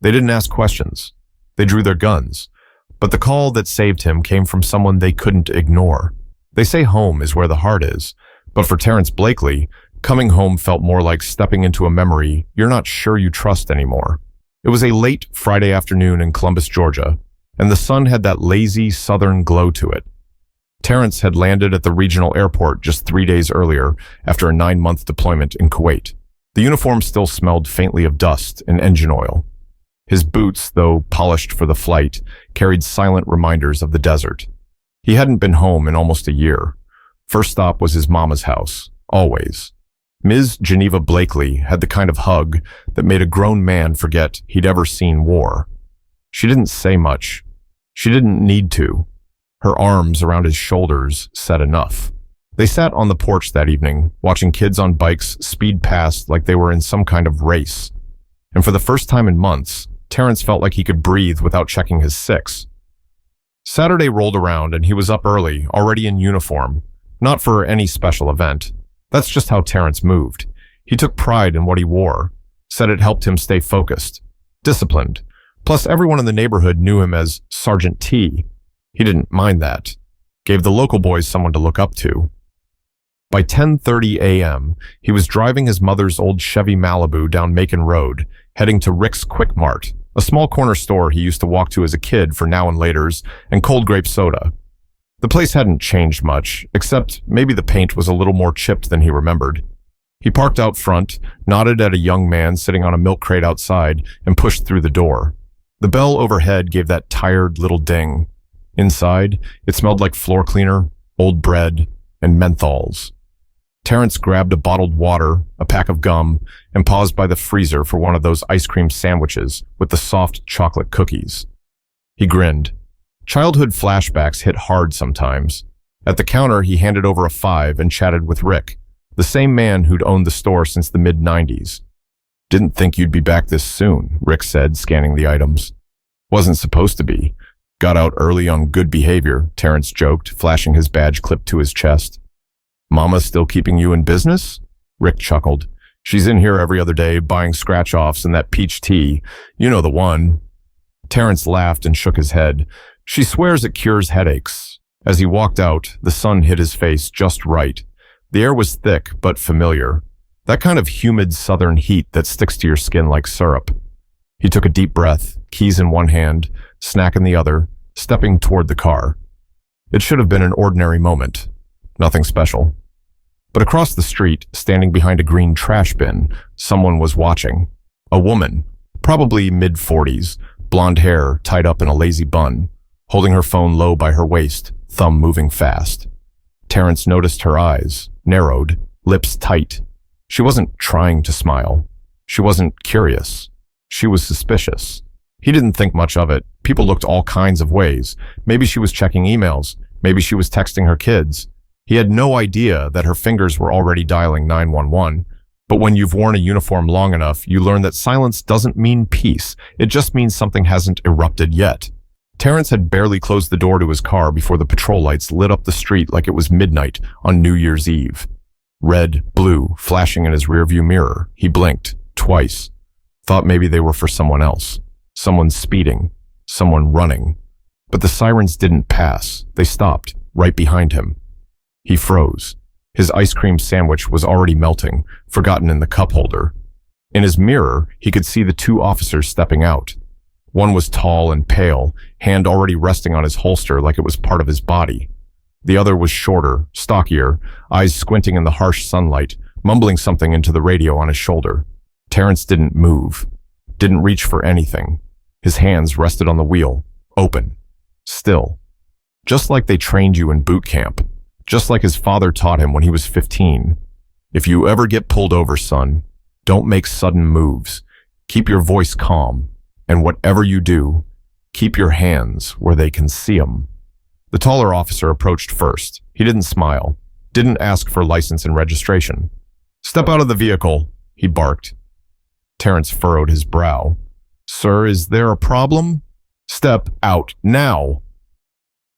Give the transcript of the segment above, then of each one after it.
They didn't ask questions. They drew their guns. But the call that saved him came from someone they couldn't ignore. They say home is where the heart is, but for Terrance Blakely, coming home felt more like stepping into a memory you're not sure you trust anymore. It was a late Friday afternoon in Columbus, Georgia, and the sun had that lazy southern glow to it. Terrance had landed at the regional airport just 3 days earlier after a 9-month deployment in Kuwait. The uniform still smelled faintly of dust and engine oil. His boots, though polished for the flight, carried silent reminders of the desert. He hadn't been home in almost a year. First stop was his mama's house, always. Ms. Geneva Blakely had the kind of hug that made a grown man forget he'd ever seen war. She didn't say much. She didn't need to. Her arms around his shoulders said enough. They sat on the porch that evening, watching kids on bikes speed past like they were in some kind of race. And for the first time in months, Terrance felt like he could breathe without checking his 6. Saturday rolled around and he was up early, already in uniform. Not for any special event. That's just how Terrance moved. He took pride in what he wore, said it helped him stay focused, disciplined. Plus, everyone in the neighborhood knew him as Sergeant T. He didn't mind that. Gave the local boys someone to look up to. By 10:30 a.m., he was driving his mother's old Chevy Malibu down Macon Road, heading to Rick's Quick Mart, a small corner store he used to walk to as a kid for now and laters and cold grape soda. The place hadn't changed much, except maybe the paint was a little more chipped than he remembered. He parked out front, nodded at a young man sitting on a milk crate outside, and pushed through the door. The bell overhead gave that tired little ding. Inside, it smelled like floor cleaner, old bread, and menthols. Terrance grabbed a bottled water, a pack of gum, and paused by the freezer for one of those ice cream sandwiches with the soft chocolate cookies. He grinned. Childhood flashbacks hit hard sometimes. At the counter, he handed over a 5 and chatted with Rick, the same man who'd owned the store since the mid-90s. "Didn't think you'd be back this soon," Rick said, scanning the items. "Wasn't supposed to be. Got out early on good behavior," Terrance joked, flashing his badge clipped to his chest. "Mama still keeping you in business?" Rick chuckled. "She's in here every other day buying scratch-offs and that peach tea. You know the one." Terrance laughed and shook his head. "She swears it cures headaches." As he walked out, the sun hit his face just right. The air was thick but familiar. That kind of humid southern heat that sticks to your skin like syrup. He took a deep breath, keys in one hand, snack in the other, stepping toward the car. It should have been an ordinary moment. Nothing special. But across the street, standing behind a green trash bin, someone was watching. A woman, probably mid-40s, blonde hair tied up in a lazy bun, holding her phone low by her waist, thumb moving fast. Terrance noticed her eyes, narrowed, lips tight. She wasn't trying to smile. She wasn't curious. She was suspicious. He didn't think much of it. People looked all kinds of ways. Maybe she was checking emails. Maybe she was texting her kids. He had no idea that her fingers were already dialing 911. But when you've worn a uniform long enough, you learn that silence doesn't mean peace. It just means something hasn't erupted yet. Terrance had barely closed the door to his car before the patrol lights lit up the street like it was midnight on New Year's Eve. Red, blue, flashing in his rearview mirror. He blinked, twice. Thought maybe they were for someone else. Someone speeding. Someone running. But the sirens didn't pass. They stopped, right behind him. He froze. His ice cream sandwich was already melting, forgotten in the cup holder. In his mirror, he could see the 2 officers stepping out. One was tall and pale, hand already resting on his holster like it was part of his body. The other was shorter, stockier, eyes squinting in the harsh sunlight, mumbling something into the radio on his shoulder. Terrance didn't move, didn't reach for anything. His hands rested on the wheel, open, still. Just like they trained you in boot camp, just like his father taught him when he was 15. If you ever get pulled over, son, don't make sudden moves. Keep your voice calm. And whatever you do, keep your hands where they can see 'em. The taller officer approached first. He didn't smile, didn't ask for license and registration. "Step out of the vehicle," he barked. Terrance furrowed his brow. "Sir, is there a problem?" "Step out, now!"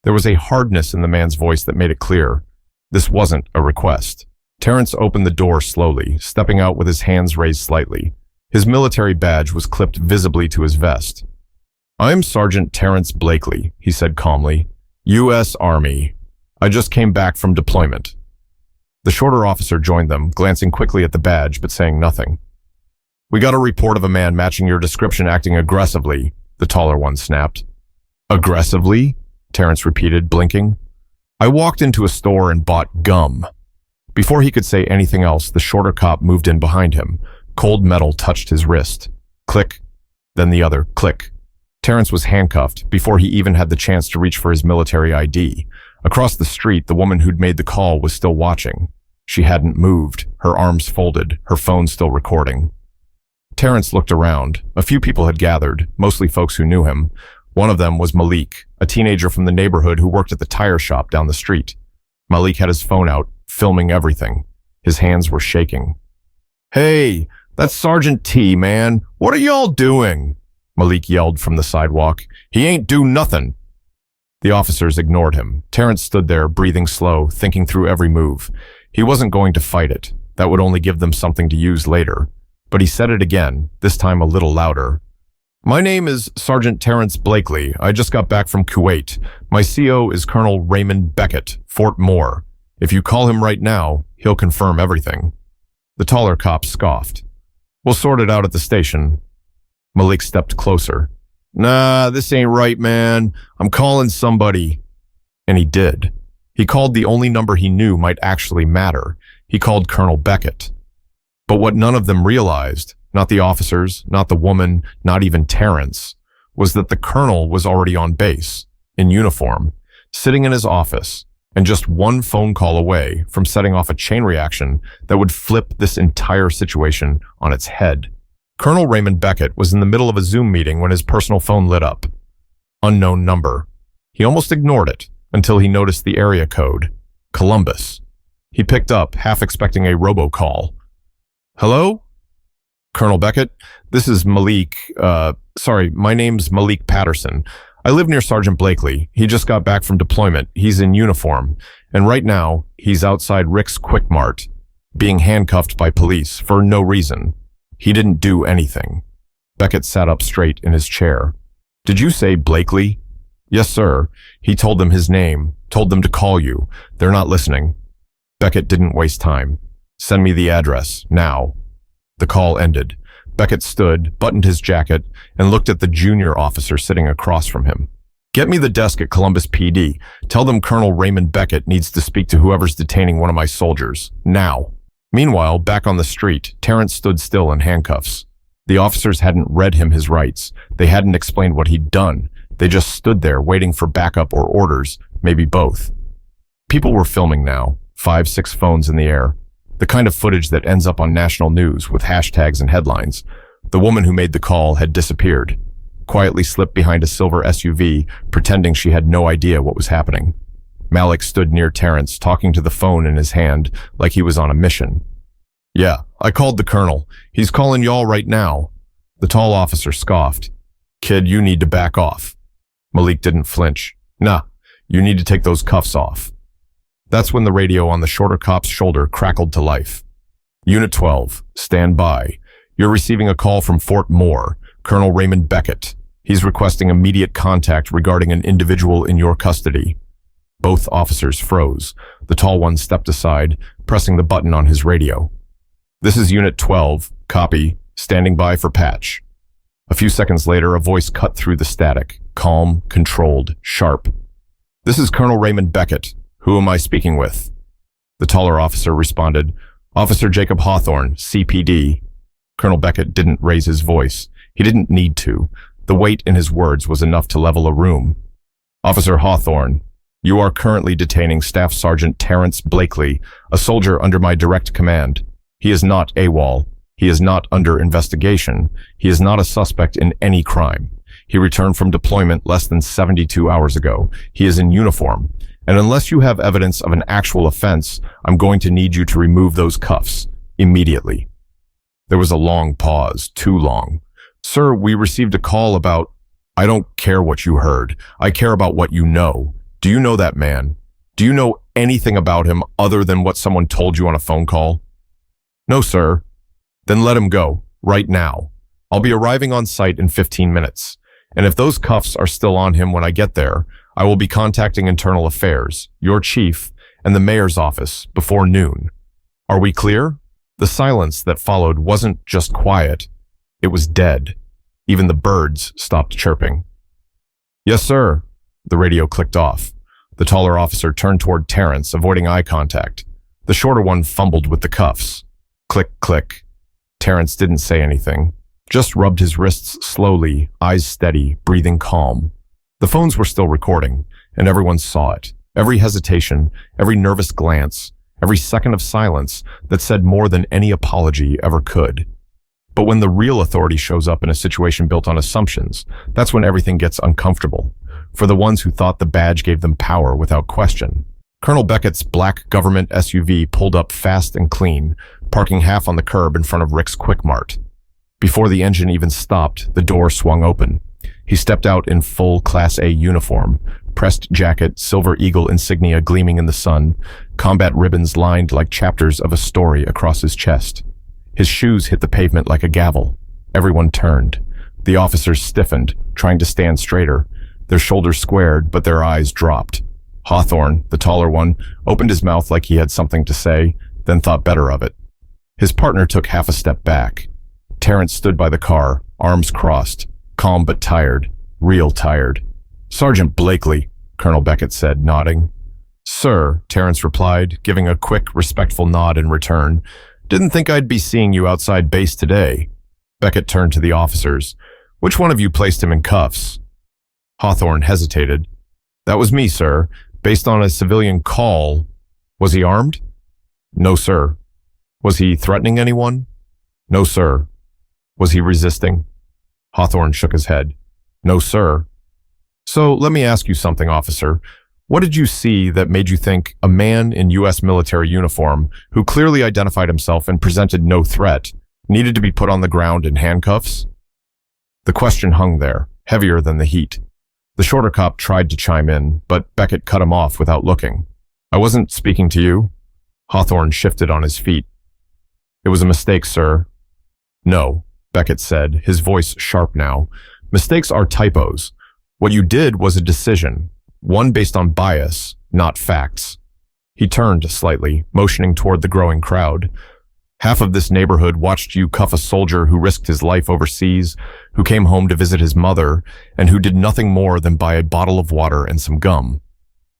There was a hardness in the man's voice that made it clear. This wasn't a request. Terrance opened the door slowly, stepping out with his hands raised slightly. His military badge was clipped visibly to his vest. "I'm Sergeant Terrance Blakely," he said calmly. "U.S. Army. I just came back from deployment." The shorter officer joined them, glancing quickly at the badge but saying nothing. "We got a report of a man matching your description acting aggressively," the taller one snapped. "Aggressively?" Terrance repeated, blinking. "I walked into a store and bought gum." Before he could say anything else, the shorter cop moved in behind him. Cold metal touched his wrist. Click. Then the other click. Terrance was handcuffed before he even had the chance to reach for his military ID. Across the street, the woman who'd made the call was still watching. She hadn't moved, her arms folded, her phone still recording. Terrance looked around. A few people had gathered, mostly folks who knew him. One of them was Malik, a teenager from the neighborhood who worked at the tire shop down the street. Malik had his phone out, filming everything. His hands were shaking. "Hey, that's Sergeant T, man. What are y'all doing?" Malik yelled from the sidewalk. "He ain't do nothing." The officers ignored him. Terrance stood there, breathing slow, thinking through every move. He wasn't going to fight it. That would only give them something to use later. But he said it again, this time a little louder. "My name is Sergeant Terrance Blakely. I just got back from Kuwait. My CO is Colonel Raymond Beckett, Fort Moore. If you call him right now, he'll confirm everything." The taller cop scoffed. "We'll sort it out at the station." Malik stepped closer. "Nah, this ain't right, man. I'm calling somebody." And he did. He called the only number he knew might actually matter. He called Colonel Beckett. But what none of them realized, not the officers, not the woman, not even Terrance, was that the colonel was already on base, in uniform, sitting in his office, and just one phone call away from setting off a chain reaction that would flip this entire situation on its head. Colonel Raymond Beckett was in the middle of a Zoom meeting when his personal phone lit up. Unknown number. He almost ignored it until he noticed the area code. Columbus. He picked up, half expecting a robocall. "Hello? Colonel Beckett, this is Malik. My name's Malik Patterson. I live near Sergeant Blakely. He just got back from deployment. He's in uniform. And right now, he's outside Rick's Quick Mart, being handcuffed by police for no reason. He didn't do anything." Beckett sat up straight in his chair. "Did you say Blakely?" "Yes, sir. He told them his name, told them to call you. They're not listening." Beckett didn't waste time. "Send me the address, now." The call ended. Beckett stood, buttoned his jacket, and looked at the junior officer sitting across from him. "Get me the desk at Columbus PD. Tell them Colonel Raymond Beckett needs to speak to whoever's detaining one of my soldiers. Now." Meanwhile, back on the street, Terrance stood still in handcuffs. The officers hadn't read him his rights. They hadn't explained what he'd done. They just stood there waiting for backup or orders, maybe both. People were filming now, 5, 6 phones in the air. The kind of footage that ends up on national news with hashtags and headlines. The woman who made the call had disappeared, quietly slipped behind a silver SUV, pretending she had no idea what was happening. Malik stood near Terrance, talking to the phone in his hand like he was on a mission. "Yeah, I called the colonel. He's calling y'all right now." The tall officer scoffed. "Kid, you need to back off." Malik didn't flinch. "Nah, you need to take those cuffs off." That's when the radio on the shorter cop's shoulder crackled to life. "Unit 12, stand by. You're receiving a call from Fort Moore, Colonel Raymond Beckett. He's requesting immediate contact regarding an individual in your custody." Both officers froze. The tall one stepped aside, pressing the button on his radio. "This is Unit 12, copy, standing by for patch." A few seconds later, a voice cut through the static, calm, controlled, sharp. "This is Colonel Raymond Beckett. Who am I speaking with?" The taller officer responded, "Officer Jacob Hawthorne, CPD." Colonel Beckett didn't raise his voice. He didn't need to. The weight in his words was enough to level a room. "Officer Hawthorne, you are currently detaining Staff Sergeant Terrance Blakely, a soldier under my direct command. He is not AWOL. He is not under investigation. He is not a suspect in any crime. He returned from deployment less than 72 hours ago. He is in uniform. And unless you have evidence of an actual offense, I'm going to need you to remove those cuffs immediately." There was a long pause, too long. "Sir, we received a call about—" "I don't care what you heard. I care about what you know. Do you know that man? Do you know anything about him other than what someone told you on a phone call?" "No, sir." "Then let him go. right now. I'll be arriving on site in 15 minutes. And if those cuffs are still on him when I get there, I will be contacting Internal Affairs, your chief, and the mayor's office before noon. Are we clear? The silence that followed wasn't just quiet. It was dead. Even the birds stopped chirping. Yes, sir. The radio clicked off. The taller officer turned toward Terrance, avoiding eye contact. The shorter one fumbled with the cuffs. Click, click. Terrance didn't say anything, just rubbed his wrists slowly, eyes steady, breathing calm. The phones were still recording, and everyone saw it. Every hesitation, every nervous glance, every second of silence that said more than any apology ever could. But when the real authority shows up in a situation built on assumptions, that's when everything gets uncomfortable, for the ones who thought the badge gave them power without question. Colonel Beckett's black government SUV pulled up fast and clean, parking half on the curb in front of Rick's Quick Mart. Before the engine even stopped, the door swung open. He stepped out in full Class A uniform, pressed jacket, Silver Eagle insignia gleaming in the sun, combat ribbons lined like chapters of a story across his chest. His shoes hit the pavement like a gavel. Everyone turned. The officers stiffened, trying to stand straighter. Their shoulders squared, but their eyes dropped. Hawthorne, the taller one, opened his mouth like he had something to say, then thought better of it. His partner took half a step back. Terrance stood by the car, arms crossed, calm but tired, real tired. Sergeant Blakely, Colonel Beckett said, nodding. Sir, Terrance replied, giving a quick, respectful nod in return. Didn't think I'd be seeing you outside base today. Beckett turned to the officers. Which one of you placed him in cuffs? Hawthorne hesitated. That was me, sir. Based on a civilian call. Was he armed? No, sir. Was he threatening anyone? No, sir. Was he resisting? Hawthorne shook his head. No, sir. So let me ask you something, officer. What did you see that made you think a man in U.S. military uniform, who clearly identified himself and presented no threat, needed to be put on the ground in handcuffs? The question hung there, heavier than the heat. The shorter cop tried to chime in, but Beckett cut him off without looking. I wasn't speaking to you. Hawthorne shifted on his feet. It was a mistake, sir. No, Beckett said, his voice sharp now. Mistakes are typos. What you did was a decision, one based on bias, not facts. He turned slightly, motioning toward the growing crowd. Half of this neighborhood watched you cuff a soldier who risked his life overseas, who came home to visit his mother, and who did nothing more than buy a bottle of water and some gum.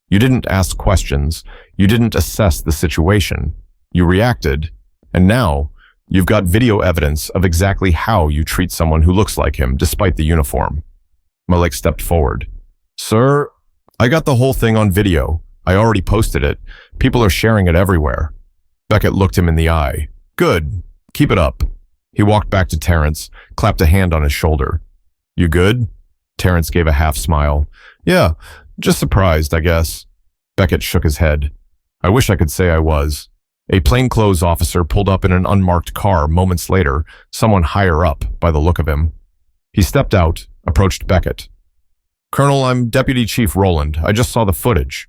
You didn't ask questions. You didn't assess the situation. You reacted. And now, you've got video evidence of exactly how you treat someone who looks like him despite the uniform. Malik stepped forward. Sir, I got the whole thing on video. I already posted it. People are sharing it everywhere. Beckett looked him in the eye. Good. Keep it up. He walked back to Terrance, clapped a hand on his shoulder. You good? Terrance gave a half smile. Yeah, just surprised, I guess. Beckett shook his head. I wish I could say I was. A plainclothes officer pulled up in an unmarked car moments later, someone higher up by the look of him. He stepped out, approached Beckett. Colonel, I'm Deputy Chief Rowland. I just saw the footage.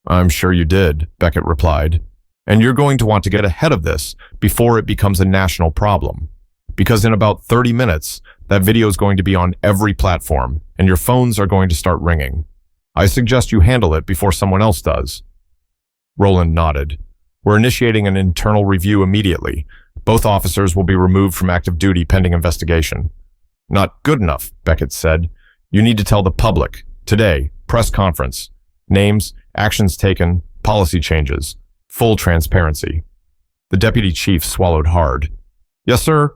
I'm sure you did, Beckett replied. And you're going to want to get ahead of this before it becomes a national problem. Because in about 30 minutes, that video is going to be on every platform, and your phones are going to start ringing. I suggest you handle it before someone else does. Rowland nodded. We're initiating an internal review immediately. Both officers will be removed from active duty pending investigation. Not good enough, Beckett said. You need to tell the public. Today, press conference. Names, actions taken, policy changes. Full transparency. The deputy chief swallowed hard. Yes, sir.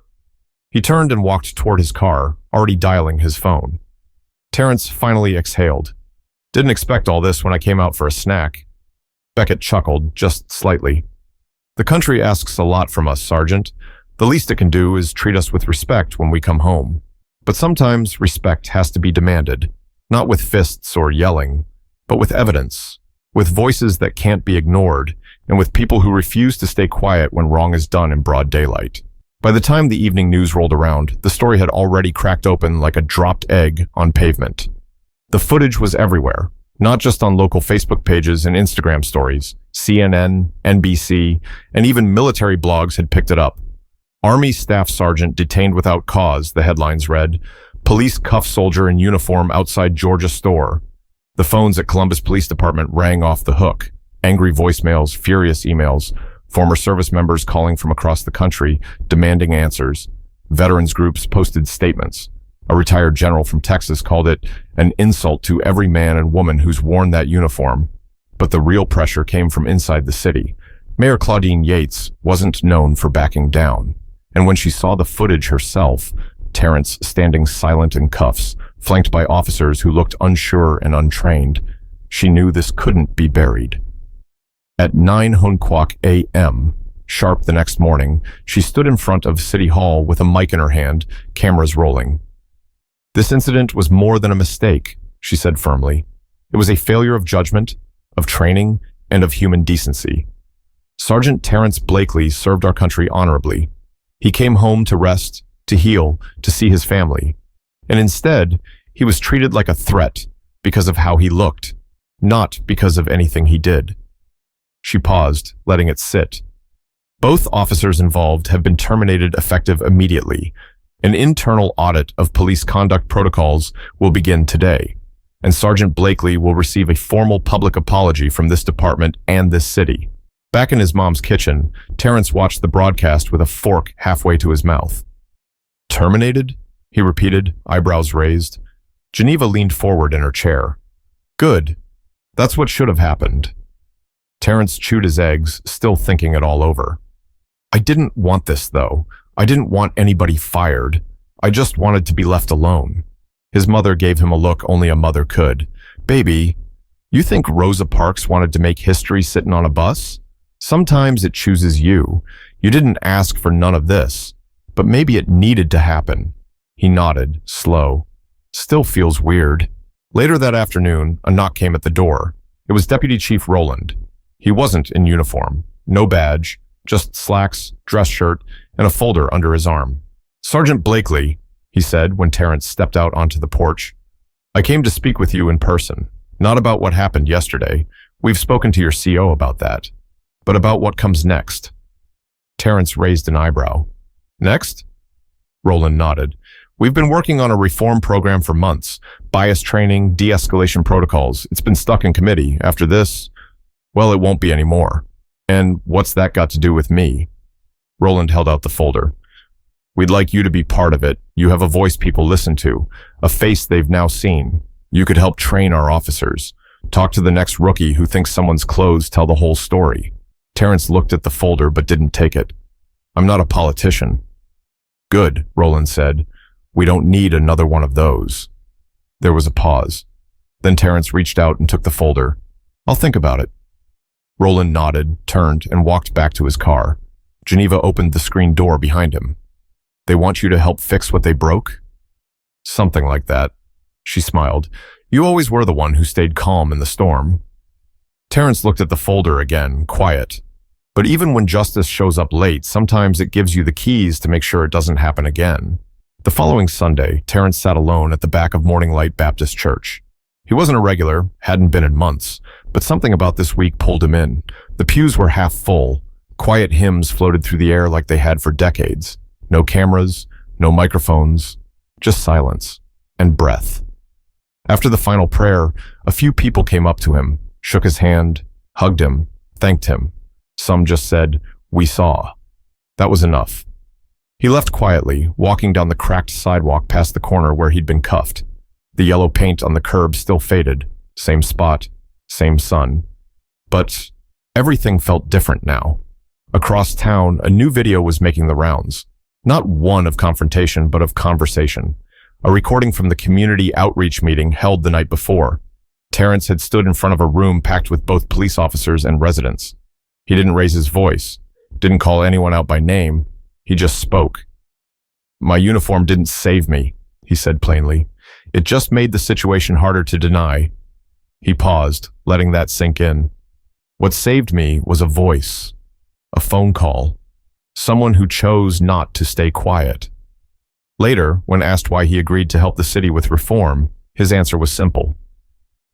He turned and walked toward his car, already dialing his phone. Terrance finally exhaled. Didn't expect all this when I came out for a snack. Beckett chuckled, just slightly. The country asks a lot from us, Sergeant. The least it can do is treat us with respect when we come home. But sometimes respect has to be demanded, not with fists or yelling, but with evidence, with voices that can't be ignored, and with people who refuse to stay quiet when wrong is done in broad daylight. By the time the evening news rolled around, the story had already cracked open like a dropped egg on pavement. The footage was everywhere, not just on local Facebook pages and Instagram stories. CNN, NBC, and even military blogs had picked it up. Army Staff Sergeant detained without cause, the headlines read. Police cuff soldier in uniform outside Georgia store. The phones at Columbus Police Department rang off the hook. Angry voicemails, furious emails, former service members calling from across the country, demanding answers. Veterans groups posted statements. A retired general from Texas called it an insult to every man and woman who's worn that uniform. But the real pressure came from inside the city. Mayor Claudine Yates wasn't known for backing down. And when she saw the footage herself, Terrance standing silent in cuffs, flanked by officers who looked unsure and untrained, she knew this couldn't be buried. At 9:00 a.m., sharp the next morning, she stood in front of City Hall with a mic in her hand, cameras rolling. This incident was more than a mistake, she said firmly. It was a failure of judgment, of training, and of human decency. Sergeant Terrance Blakely served our country honorably. He came home to rest, to heal, to see his family. And instead, he was treated like a threat because of how he looked, not because of anything he did. She paused, letting it sit. Both officers involved have been terminated effective immediately. An internal audit of police conduct protocols will begin today, and Sergeant Blakely will receive a formal public apology from this department and this city. Back in his mom's kitchen, Terrance watched the broadcast with a fork halfway to his mouth. Terminated? He repeated, eyebrows raised. Geneva leaned forward in her chair. Good. That's what should have happened. Terrance chewed his eggs, still thinking it all over. I didn't want this, though. I didn't want anybody fired. I just wanted to be left alone. His mother gave him a look only a mother could. Baby, you think Rosa Parks wanted to make history sitting on a bus? Sometimes it chooses you. You didn't ask for none of this, but maybe it needed to happen. He nodded, slow. Still feels weird. Later that afternoon, a knock came at the door. It was Deputy Chief Rowland. He wasn't in uniform, no badge, just slacks, dress shirt, and a folder under his arm. Sergeant Blakely, he said when Terrance stepped out onto the porch. I came to speak with you in person, not about what happened yesterday. We've spoken to your CO about that, but about what comes next. Terrance raised an eyebrow. Next? Rowland nodded. We've been working on a reform program for months. Bias training, de-escalation protocols. It's been stuck in committee. After this, well, it won't be anymore. And what's that got to do with me? Rowland held out the folder. We'd like you to be part of it. You have a voice people listen to, a face they've now seen. You could help train our officers. Talk to the next rookie who thinks someone's clothes tell the whole story. Terrance looked at the folder but didn't take it. I'm not a politician. Good, Rowland said. We don't need another one of those. There was a pause. Then Terrance reached out and took the folder. I'll think about it. Rowland nodded, turned, and walked back to his car. Geneva opened the screen door behind him. They want you to help fix what they broke? Something like that. She smiled. You always were the one who stayed calm in the storm. Terrance looked at the folder again, quiet. But even when justice shows up late, sometimes it gives you the keys to make sure it doesn't happen again. The following Sunday, Terrance sat alone at the back of Morning Light Baptist Church. He wasn't a regular, hadn't been in months, but something about this week pulled him in. The pews were half full. Quiet hymns floated through the air like they had for decades. No cameras, no microphones, just silence and breath. After the final prayer, a few people came up to him, shook his hand, hugged him, thanked him. Some just said, "We saw." That was enough. He left quietly, walking down the cracked sidewalk past the corner where he'd been cuffed. The yellow paint on the curb still faded. Same spot, same sun. But everything felt different now. Across town, a new video was making the rounds. Not one of confrontation, but of conversation. A recording from the community outreach meeting held the night before. Terrance had stood in front of a room packed with both police officers and residents. He didn't raise his voice, didn't call anyone out by name. He just spoke. My uniform didn't save me, he said plainly. It just made the situation harder to deny. He paused, letting that sink in. What saved me was a voice, a phone call, someone who chose not to stay quiet. Later, when asked why he agreed to help the city with reform, his answer was simple.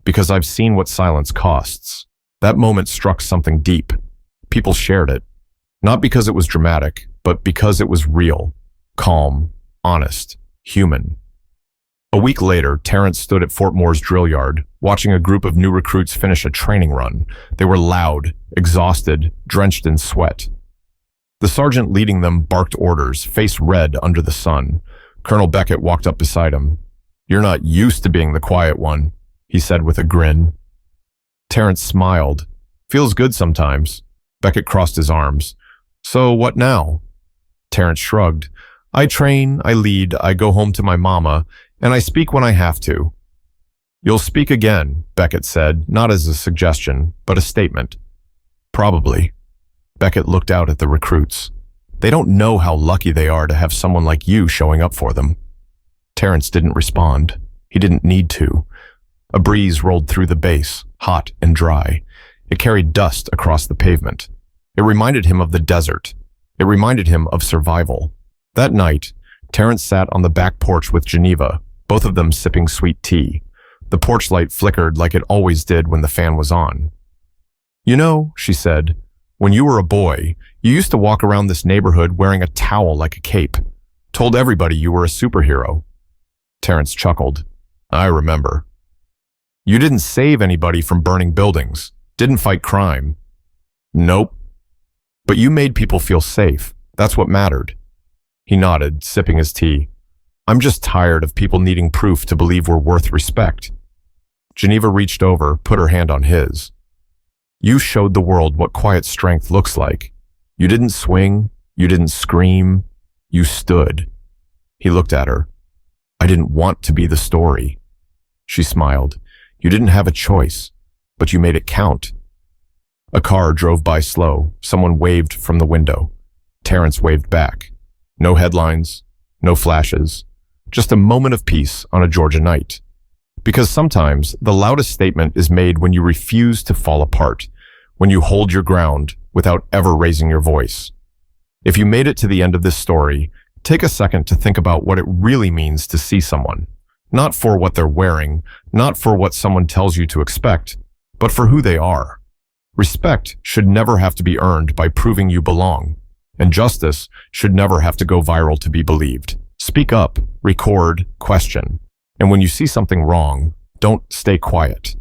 Because I've seen what silence costs. That moment struck something deep. People shared it. Not because it was dramatic, but because it was real, calm, honest, human. A week later, Terrance stood at Fort Moore's drill yard, watching a group of new recruits finish a training run. They were loud, exhausted, drenched in sweat. The sergeant leading them barked orders, face red under the sun. Colonel Beckett walked up beside him. "You're not used to being the quiet one," he said with a grin. Terrance smiled. "Feels good sometimes." Beckett crossed his arms. "So what now?" Terrance shrugged. "I train, I lead, I go home to my mama, and I speak when I have to." "You'll speak again," Beckett said, not as a suggestion, but a statement. "Probably." Beckett looked out at the recruits. "They don't know how lucky they are to have someone like you showing up for them." Terrance didn't respond. He didn't need to. A breeze rolled through the base, hot and dry. It carried dust across the pavement. It reminded him of the desert. It reminded him of survival. That night, Terrance sat on the back porch with Geneva, both of them sipping sweet tea. The porch light flickered like it always did when the fan was on. "You know," she said, "when you were a boy, you used to walk around this neighborhood wearing a towel like a cape. Told everybody you were a superhero." Terrance chuckled. "I remember." "You didn't save anybody from burning buildings. Didn't fight crime." "Nope." "But you made people feel safe. That's what mattered." He nodded, sipping his tea. "I'm just tired of people needing proof to believe we're worth respect." Geneva reached over, put her hand on his. "You showed the world what quiet strength looks like. You didn't swing. You didn't scream. You stood." He looked at her. "I didn't want to be the story." She smiled. "You didn't have a choice, but you made it count." A car drove by slow. Someone waved from the window. Terrance waved back. No headlines, no flashes, just a moment of peace on a Georgia night. Because sometimes the loudest statement is made when you refuse to fall apart, when you hold your ground without ever raising your voice. If you made it to the end of this story, take a second to think about what it really means to see someone, not for what they're wearing, not for what someone tells you to expect, but for who they are. Respect should never have to be earned by proving you belong, and justice should never have to go viral to be believed. Speak up, record, question, and when you see something wrong, don't stay quiet.